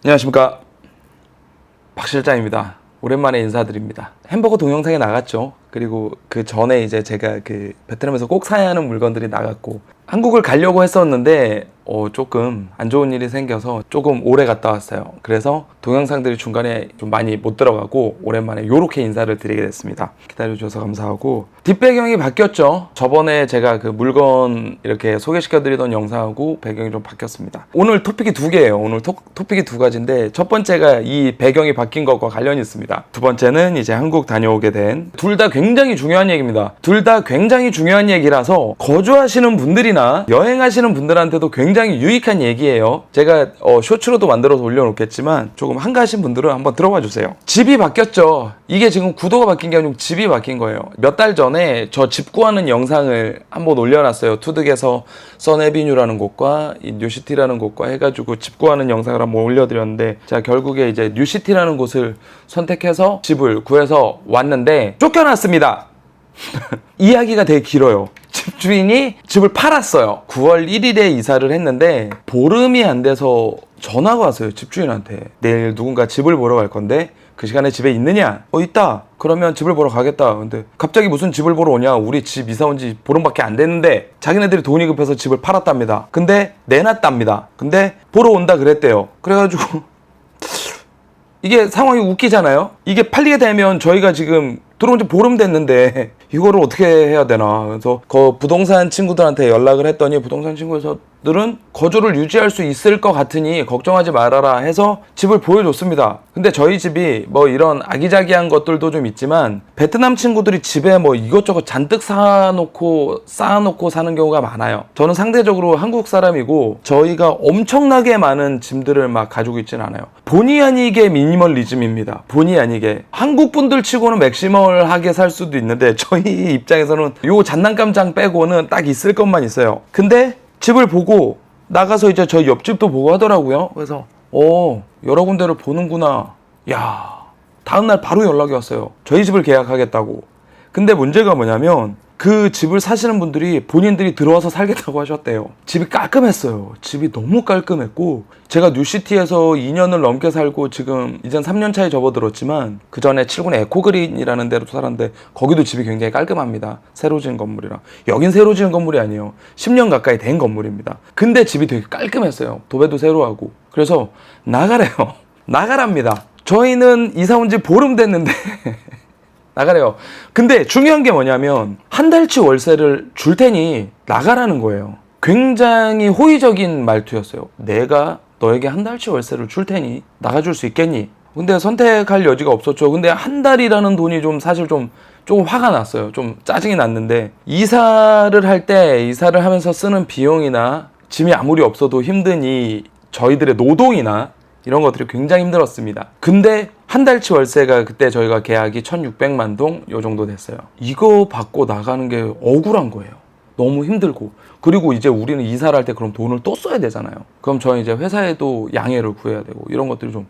안녕하십니까, 박 실장입니다. 오랜만에 인사드립니다. 햄버거 동영상에 나갔죠. 그리고 그 전에 이제 제가 그 베트남에서 꼭 사야 하는 물건들이 나갔고, 한국을 가려고 했었는데 조금 안 좋은 일이 생겨서 조금 오래 갔다 왔어요. 그래서 동영상들이 중간에 좀 많이 못 들어가고 오랜만에 요렇게 인사를 드리게 됐습니다. 기다려주셔서 감사하고, 뒷배경이 바뀌었죠. 저번에 제가 그 물건 이렇게 소개시켜드리던 영상하고 배경이 좀 바뀌었습니다. 오늘 토픽이 두 개예요. 오늘 토픽이 두 가지인데, 첫 번째가 이 배경이 바뀐 것과 관련이 있습니다. 두 번째는 이제 한국 다녀오게 된, 둘 다 굉장히 중요한 얘기입니다. 둘 다 굉장히 중요한 얘기라서 거주하시는 분들이나 여행하시는 분들한테도 굉장히 유익한 얘기예요. 제가 쇼츠로도 만들어서 올려놓겠지만 조금 한가하신 분들은 한번 들어봐 주세요. 집이 바뀌었죠. 이게 지금 구도가 바뀐 게 아니고 집이 바뀐 거예요. 몇 달 전에 저 집 구하는 영상을 한번 올려놨어요. 투득에서 선에비뉴라는 곳과 이 뉴시티라는 곳과 해가지고 집 구하는 영상을 한번 올려드렸는데, 자, 결국에 이제 뉴시티라는 곳을 선택해서 집을 구해서 왔는데 쫓겨났습니다. 이야기가 되게 길어요. 집주인이 집을 팔았어요. 9월 1일에 이사를 했는데 보름이 안 돼서 전화가 왔어요. 집주인한테. 내일 누군가 집을 보러 갈 건데 그 시간에 집에 있느냐? 있다. 그러면 집을 보러 가겠다. 근데 갑자기 무슨 집을 보러 오냐? 우리 집 이사 온 지 보름밖에 안 됐는데, 자기네들이 돈이 급해서 집을 팔았답니다. 근데 내놨답니다. 근데 보러 온다 그랬대요. 그래가지고 이게 상황이 웃기잖아요. 이게 팔리게 되면 저희가 지금 들어온 지 보름 됐는데 이거를 어떻게 해야 되나. 그래서 그 부동산 친구들한테 연락을 했더니, 부동산 친구들은 거주를 유지할 수 있을 것 같으니 걱정하지 말아라 해서 집을 보여줬습니다. 근데 저희 집이 뭐 이런 아기자기한 것들도 좀 있지만, 베트남 친구들이 집에 뭐 이것저것 잔뜩 쌓아놓고 사는 경우가 많아요. 저는 상대적으로 한국 사람이고 저희가 엄청나게 많은 짐들을 막 가지고 있지는 않아요. 본의 아니게 미니멀리즘입니다. 본의 아니게. 한국 분들 치고는 맥시멀하게 살 수도 있는데 저희 입장에서는 요 장난감장 빼고는 딱 있을 것만 있어요. 근데 집을 보고 나가서 이제 저희 옆집도 보고 하더라고요. 그래서 여러 군데를 보는구나. 야, 다음날 바로 연락이 왔어요. 저희 집을 계약하겠다고. 근데 문제가 뭐냐면, 그 집을 사시는 분들이 본인들이 들어와서 살겠다고 하셨대요. 집이 깔끔했어요. 집이 너무 깔끔했고, 제가 뉴시티에서 2년을 넘게 살고 지금 이젠 3년 차에 접어들었지만, 그 전에 7군 에코그린이라는 데로 살았는데 거기도 집이 굉장히 깔끔합니다. 새로 지은 건물이라. 여긴 새로 지은 건물이 아니에요. 10년 가까이 된 건물입니다. 근데 집이 되게 깔끔했어요. 도배도 새로 하고. 그래서 나가래요. 나가랍니다. 저희는 이사 온 지 보름 됐는데 나가래요. 근데 중요한 게 뭐냐면, 한 달치 월세를 줄 테니 나가라는 거예요. 굉장히 호의적인 말투였어요. 내가 너에게 한 달치 월세를 줄 테니 나가줄 수 있겠니? 근데 선택할 여지가 없었죠. 근데 한 달이라는 돈이 좀 사실 조금 화가 났어요. 좀 짜증이 났는데, 이사를 하면서 쓰는 비용이나 짐이 아무리 없어도 힘든 이 저희들의 노동이나 이런 것들이 굉장히 힘들었습니다. 근데 한 달치 월세가 그때 저희가 계약이 1600만 동 요 정도 됐어요. 이거 받고 나가는 게 억울한 거예요. 너무 힘들고. 그리고 이제 우리는 이사를 할 때 그럼 돈을 또 써야 되잖아요. 그럼 저는 이제 회사에도 양해를 구해야 되고, 이런 것들이 좀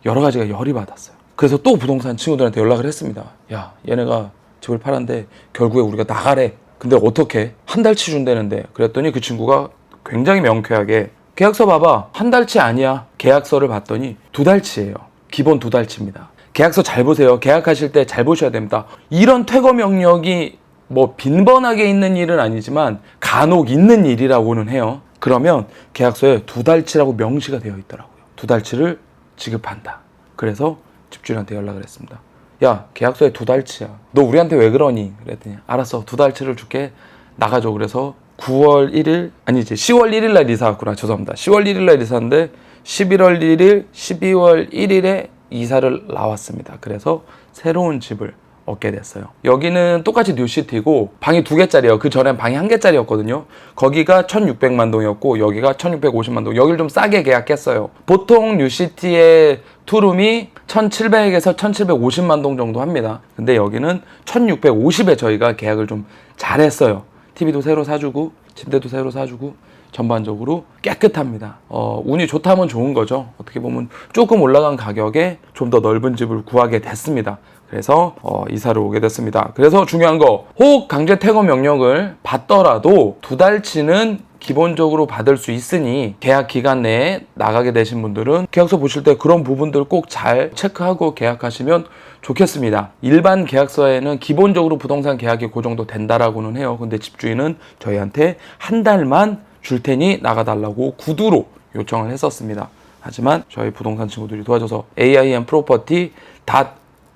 여러 가지가 열이 받았어요. 그래서 또 부동산 친구들한테 연락을 했습니다. 야, 얘네가 집을 팔았는데 결국에 우리가 나가래. 근데 어떻게? 한 달치 준다는데. 그랬더니 그 친구가 굉장히 명쾌하게, 계약서 봐봐. 한 달치 아니야. 계약서를 봤더니 2달치예요. 기본 2달치입니다. 계약서 잘 보세요. 계약하실 때 잘 보셔야 됩니다. 이런 퇴거 명령이 뭐 빈번하게 있는 일은 아니지만 간혹 있는 일이라고는 해요. 그러면 계약서에 2달치라고 명시가 되어 있더라고요. 2달치를 지급한다. 그래서 집주인한테 연락을 했습니다. 야, 계약서에 2달치야. 너 우리한테 왜 그러니? 그랬더니 알았어. 2달치를 줄게. 나가줘. 그래서 10월 1일 날 이사 왔구나. 죄송합니다. 10월 1일 날 이사인데 11월 1일, 12월 1일에 이사를 나왔습니다. 그래서 새로운 집을 얻게 됐어요. 여기는 똑같이 뉴시티고 방이 2개짜리예요. 그 전엔 방이 1개짜리였거든요. 거기가 1600만 동이었고 여기가 1650만 동. 여기를 좀 싸게 계약했어요. 보통 뉴시티의 투룸이 1700에서 1750만 동 정도 합니다. 근데 여기는 1650에 저희가 계약을 좀 잘했어요. TV도 새로 사주고 침대도 새로 사주고 전반적으로 깨끗합니다. 운이 좋다면 좋은 거죠. 어떻게 보면 조금 올라간 가격에 좀 더 넓은 집을 구하게 됐습니다. 그래서 이사를 오게 됐습니다. 그래서 중요한 거, 혹 강제 퇴거 명령을 받더라도 2달치는 기본적으로 받을 수 있으니 계약 기간 내에 나가게 되신 분들은 계약서 보실 때 그런 부분들 꼭 잘 체크하고 계약하시면 좋겠습니다. 일반 계약서에는 기본적으로 부동산 계약이 그 정도 된다라고는 해요. 근데 집주인은 저희한테 한 달만 줄 테니 나가달라고 구두로 요청을 했었습니다. 하지만 저희 부동산 친구들이 도와줘서 AIM 프로퍼티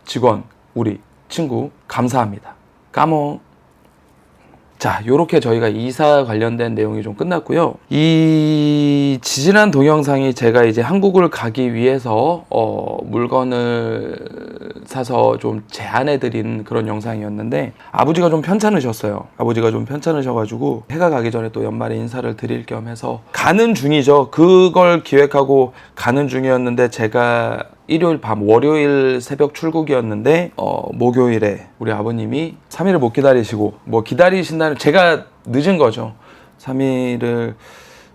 직원 우리 친구 감사합니다. 까몽. 자, 요렇게 저희가 이사 관련된 내용이 좀 끝났고요. 이 지지난 동영상이 제가 이제 한국을 가기 위해서 물건을 사서 좀 제안해드린 그런 영상이었는데 아버지가 좀 편찮으셨어요. 아버지가 좀 편찮으셔가지고 해가 가기 전에 또 연말에 인사를 드릴 겸 해서 가는 중이죠. 그걸 기획하고 가는 중이었는데 제가 일요일 밤 월요일 새벽 출국이었는데 목요일에 우리 아버님이 3일을 못 기다리시고 뭐 기다리신다는 제가 늦은 거죠. 3일을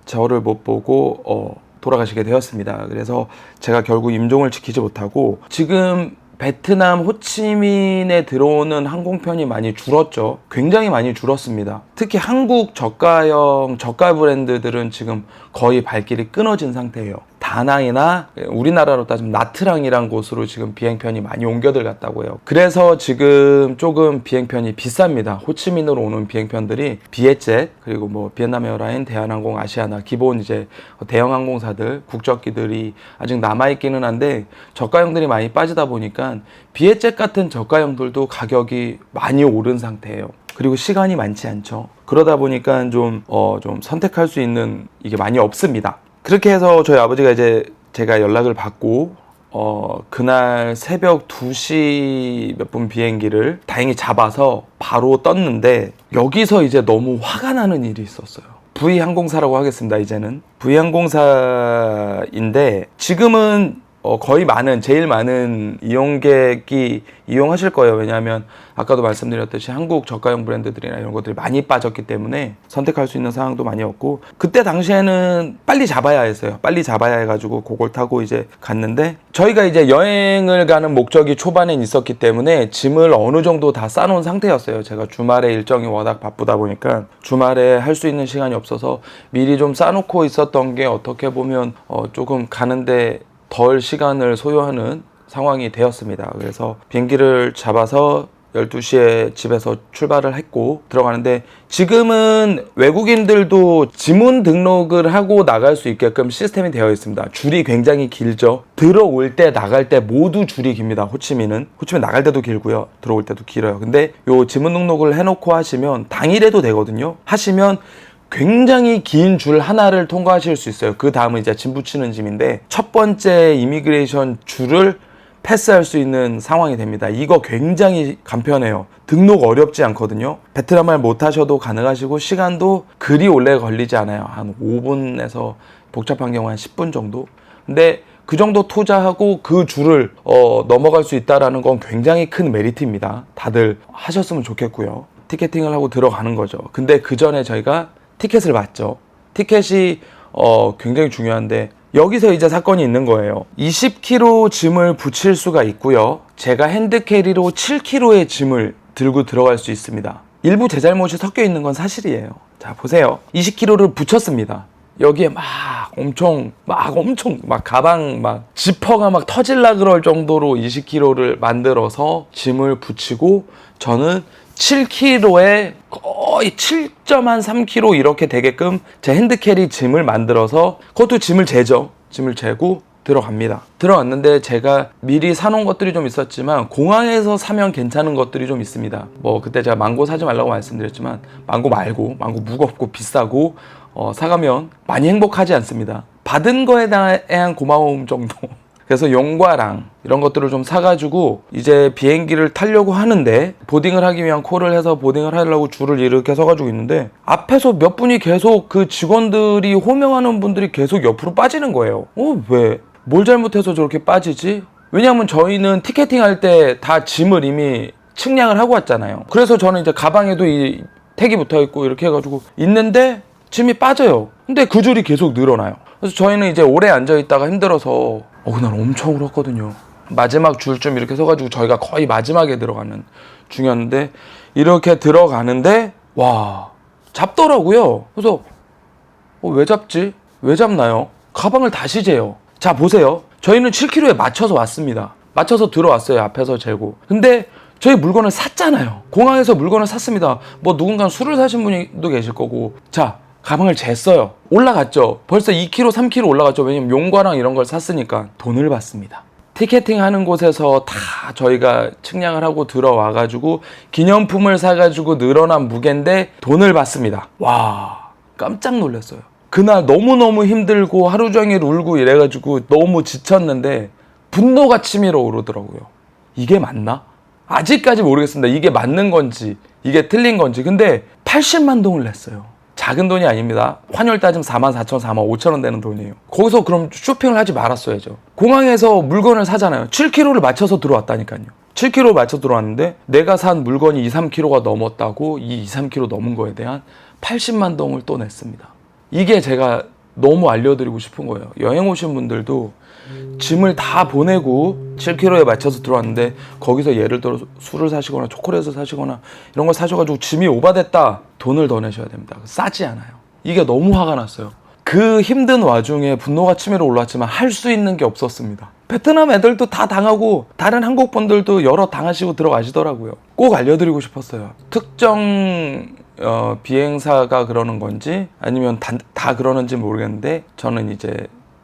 저를 못 보고 돌아가시게 되었습니다. 그래서 제가 결국 임종을 지키지 못하고 지금 베트남 호치민에 들어오는 항공편이 많이 줄었죠. 굉장히 많이 줄었습니다. 특히 한국 저가 브랜드들은 지금 거의 발길이 끊어진 상태예요. 다낭이나 우리나라로 따지면 나트랑이란 곳으로 지금 비행편이 많이 옮겨 들어갔다고 해요. 그래서 지금 조금 비행편이 비쌉니다. 호치민으로 오는 비행편들이 비에젯 그리고 뭐 비엔남 에어라인, 대한항공, 아시아나 기본 이제 대형 항공사들 국적기들이 아직 남아있기는 한데 저가형들이 많이 빠지다 보니까 비에젯 같은 저가형들도 가격이 많이 오른 상태예요. 그리고 시간이 많지 않죠. 그러다 보니까 좀 선택할 수 있는 이게 많이 없습니다. 그렇게 해서 저희 아버지가 이제 제가 연락을 받고 그날 새벽 2시 몇 분 비행기를 다행히 잡아서 바로 떴는데 여기서 이제 너무 화가 나는 일이 있었어요. V항공사라고 하겠습니다. 이제는 V항공사인데 지금은 거의 제일 많은 이용객이 이용하실 거예요. 왜냐하면 아까도 말씀드렸듯이 한국 저가형 브랜드들이나 이런 것들이 많이 빠졌기 때문에 선택할 수 있는 상황도 많이 없고 그때 당시에는 빨리 잡아야 했어요. 빨리 잡아야 해가지고 그걸 타고 이제 갔는데 저희가 이제 여행을 가는 목적이 초반엔 있었기 때문에 짐을 어느 정도 다 싸놓은 상태였어요. 제가 주말에 일정이 워낙 바쁘다 보니까 주말에 할 수 있는 시간이 없어서 미리 좀 싸놓고 있었던 게 어떻게 보면 조금 가는데 덜 시간을 소요하는 상황이 되었습니다. 그래서 비행기를 잡아서 12시에 집에서 출발을 했고 들어가는데 지금은 외국인들도 지문 등록을 하고 나갈 수 있게끔 시스템이 되어 있습니다. 줄이 굉장히 길죠. 들어올 때 나갈 때 모두 줄이 깁니다. 호치민 나갈 때도 길고요. 들어올 때도 길어요. 근데 요 지문 등록을 해놓고 하시면 당일에도 되거든요. 하시면 굉장히 긴 줄 하나를 통과하실 수 있어요. 그 다음은 이제 짐 붙이는 짐인데 첫 번째 이미그레이션 줄을 패스할 수 있는 상황이 됩니다. 이거 굉장히 간편해요. 등록 어렵지 않거든요. 베트남말 못하셔도 가능하시고 시간도 그리 오래 걸리지 않아요. 한 5분에서 복잡한 경우 한 10분 정도. 근데 그 정도 투자하고 그 줄을 넘어갈 수 있다는 건 굉장히 큰 메리트입니다. 다들 하셨으면 좋겠고요. 티켓팅을 하고 들어가는 거죠. 근데 그 전에 저희가 티켓을 봤죠. 티켓이 굉장히 중요한데 여기서 이제 사건이 있는 거예요. 20kg 짐을 붙일 수가 있고요. 제가 핸드캐리로 7kg의 짐을 들고 들어갈 수 있습니다. 일부 제 잘못이 섞여 있는 건 사실이에요. 자, 보세요. 20kg를 붙였습니다. 여기에 엄청 가방 지퍼가 막 터질라 그럴 정도로 20kg를 만들어서 짐을 붙이고 저는 7kg에 거의 7.3kg 이렇게 되게끔 제 핸드캐리 짐을 만들어서 그것도 짐을 재죠. 짐을 재고 들어갑니다. 들어왔는데 제가 미리 사놓은 것들이 좀 있었지만 공항에서 사면 괜찮은 것들이 좀 있습니다. 뭐 그때 제가 망고 사지 말라고 말씀드렸지만 망고 무겁고 비싸고 사가면 많이 행복하지 않습니다. 받은 거에 대한 고마움 정도. 그래서 용과랑 이런 것들을 좀 사가지고 이제 비행기를 타려고 하는데 보딩을 하기 위한 콜을 해서 보딩을 하려고 줄을 이렇게 서가지고 있는데 앞에서 몇 분이 계속 그 직원들이 호명하는 분들이 계속 옆으로 빠지는 거예요. 왜? 뭘 잘못해서 저렇게 빠지지? 왜냐하면 저희는 티켓팅 할 때 다 짐을 이미 측량을 하고 왔잖아요. 그래서 저는 이제 가방에도 이 택이 붙어 있고 이렇게 해가지고 있는데 짐이 빠져요. 근데 그 줄이 계속 늘어나요. 그래서 저희는 이제 오래 앉아있다가 힘들어서 그날 엄청 울었거든요. 마지막 줄쯤 이렇게 서가지고 저희가 거의 마지막에 들어가는 중이었는데 이렇게 들어가는데 와 잡더라고요. 그래서 왜 잡지? 왜 잡나요? 가방을 다시 재요. 자, 보세요. 저희는 7kg에 맞춰서 왔습니다. 맞춰서 들어왔어요. 앞에서 재고. 근데 저희 물건을 샀잖아요. 공항에서 물건을 샀습니다. 뭐 누군가 술을 사신 분도 계실 거고. 자, 가방을 쟀어요. 올라갔죠. 벌써 2kg, 3kg 올라갔죠. 왜냐면 용과랑 이런 걸 샀으니까. 돈을 받습니다. 티켓팅 하는 곳에서 다 저희가 측량을 하고 들어와가지고 기념품을 사가지고 늘어난 무게인데 돈을 받습니다. 와, 깜짝 놀랐어요. 그날 너무너무 힘들고 하루 종일 울고 이래가지고 너무 지쳤는데 분노가 치밀어 오르더라고요. 이게 맞나? 아직까지 모르겠습니다. 이게 맞는 건지 이게 틀린 건지. 근데 80만 동을 냈어요. 작은 돈이 아닙니다. 환율 따지면 44,000, 45,000원 되는 돈이에요. 거기서 그럼 쇼핑을 하지 말았어야죠. 공항에서 물건을 사잖아요. 7kg를 맞춰서 들어왔다니까요. 7kg 맞춰 들어왔는데 내가 산 물건이 2, 3kg가 넘었다고 이 2, 3kg 넘은 거에 대한 80만 동을 또 냈습니다. 이게 제가 너무 알려드리고 싶은 거예요. 여행 오신 분들도 짐을 다 보내고 7kg에 맞춰서 들어왔는데 거기서 예를 들어 술을 사시거나 초콜릿을 사시거나 이런 걸 사셔가지고 짐이 오바됐다. 돈을 더 내셔야 됩니다. 싸지 않아요. 이게 너무 화가 났어요. 그 힘든 와중에 분노가 치밀어 올랐지만 할 수 있는 게 없었습니다. 베트남 애들도 다 당하고 다른 한국 분들도 여러 당하시고 들어가시더라고요. 꼭 알려드리고 싶었어요. 특정 비행사가 그러는 건지 아니면 다 그러는지 모르겠는데 저는 이제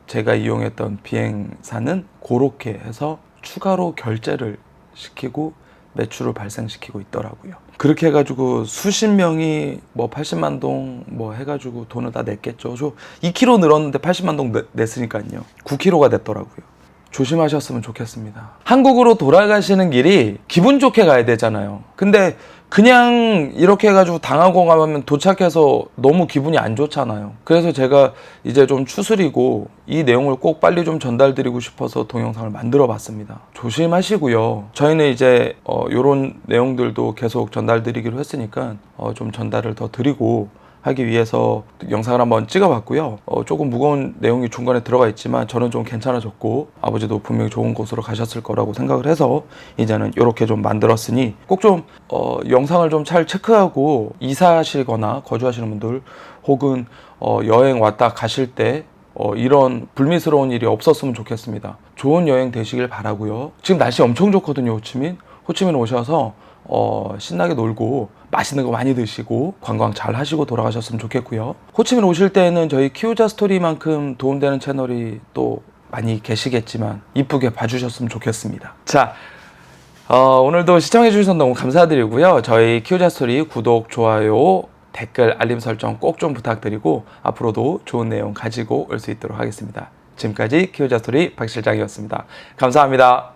제가 이용했던 비행사는 그렇게 해서 추가로 결제를 시키고 매출을 발생시키고 있더라고요. 그렇게 해가지고 수십 명이 뭐 80만 동 뭐 해가지고 돈을 다 냈겠죠. 저 2kg 늘었는데 80만 동 냈으니까요. 9kg가 됐더라고요. 조심하셨으면 좋겠습니다. 한국으로 돌아가시는 길이 기분 좋게 가야 되잖아요. 근데 그냥 이렇게 해가지고 당하고 가면 도착해서 너무 기분이 안 좋잖아요. 그래서 제가 이제 좀 추스리고 이 내용을 꼭 빨리 좀 전달드리고 싶어서 동영상을 만들어 봤습니다. 조심하시고요. 저희는 이제 요런 내용들도 계속 전달드리기로 했으니까 좀 전달을 더 드리고 하기 위해서 영상을 한번 찍어봤고요. 조금 무거운 내용이 중간에 들어가 있지만 저는 좀 괜찮아졌고 아버지도 분명히 좋은 곳으로 가셨을 거라고 생각을 해서 이제는 이렇게 좀 만들었으니 꼭 좀 영상을 좀 잘 체크하고 이사하시거나 거주하시는 분들 혹은 여행 왔다 가실 때 이런 불미스러운 일이 없었으면 좋겠습니다. 좋은 여행 되시길 바라고요. 지금 날씨 엄청 좋거든요. 호치민 오셔서 신나게 놀고 맛있는 거 많이 드시고 관광 잘 하시고 돌아가셨으면 좋겠고요. 호치민 오실 때는 저희 키우자 스토리만큼 도움되는 채널이 또 많이 계시겠지만 이쁘게 봐주셨으면 좋겠습니다. 자, 오늘도 시청해 주셔서 너무 감사드리고요. 저희 키우자 스토리 구독, 좋아요, 댓글, 알림 설정 꼭 좀 부탁드리고 앞으로도 좋은 내용 가지고 올 수 있도록 하겠습니다. 지금까지 키우자 스토리 박 실장이었습니다. 감사합니다.